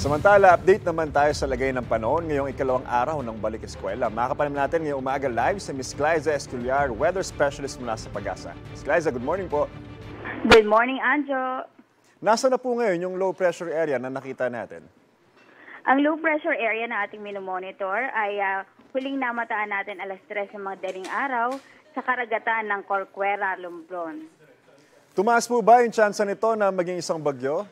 Samantala, update naman tayo sa lagay ng panahon ngayong ikalawang araw ng balik eskwela. Makakapalim natin ngayong umaga live si Ms. Glyza Esculiar, weather specialist mula sa Pag-asa. Ms. Glyza, good morning po. Good morning, Anjo. Nasa na po ngayon yung low pressure area na nakita natin? Ang low pressure area na ating minomonitor ay huling namataan natin alas 3 ng mga daling araw sa karagatan ng Corcuera, Lumblon. Tumaas po ba yung tsansa nito na maging isang bagyo?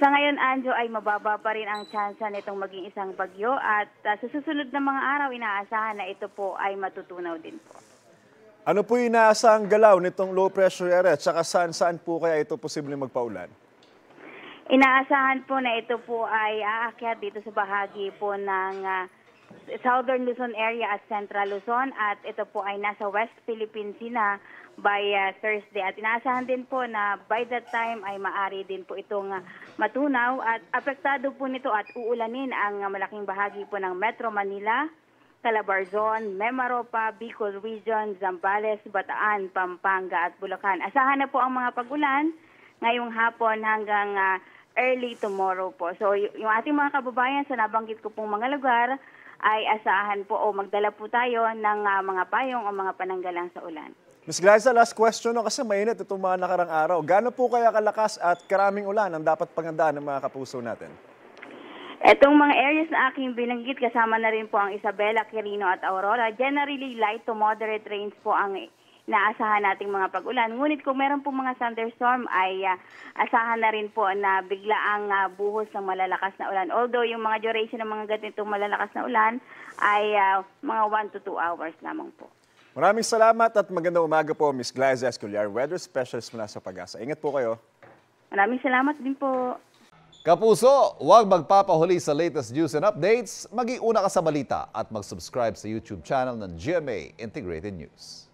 Sa ngayon, Anjo, ay mababa pa rin ang tsansa nitong maging isang bagyo at sa susunod na mga araw, inaasahan na ito po ay matutunaw din po. Ano po yung inaasahang galaw nitong low pressure area at saka saan po kaya ito posibleng magpaulan? Inaasahan po na ito po ay aakyat dito sa bahagi po ng Southern Luzon area at Central Luzon at ito po ay nasa West Philippine Sea na by Thursday. At inaasahan din po na by that time ay maari din po itong matunaw at apektado po nito at uulanin ang malaking bahagi po ng Metro Manila, Calabarzon, Mimaropa, Bicol Region, Zambales, Bataan, Pampanga at Bulacan. Asahan na po ang mga pag-ulan ngayong hapon hanggang early tomorrow po. So yung ating mga kababayan sa nabanggit ko pong mga lugar ay asahan po o magdala po tayo ng mga payong o mga pananggalang sa ulan. Ms. Glyza, last question no, kasi mainit itong mga nakarang araw. Gaano po kaya kalakas at karaming ulan ang dapat pangandaan ng mga kapuso natin? Etong mga areas na aking binanggit, kasama na rin po ang Isabela, Quirino at Aurora. Generally, light to moderate rains po ang inaasahan nating mga pag-ulan. Ngunit kung meron po mga thunderstorm ay asahan na rin po na bigla ang buhos ng malalakas na ulan. Although yung mga duration ng mga ganitong malalakas na ulan ay mga 1 to 2 hours lamang po. Maraming salamat at magandang umaga po, Ms. Glyza Esculiar, weather specialist mula sa Pag-asa. Ingat po kayo. Maraming salamat din po. Kapuso, huwag magpapahuli sa latest news and updates. Mag-iuna ka sa balita at mag-subscribe sa YouTube channel ng GMA Integrated News.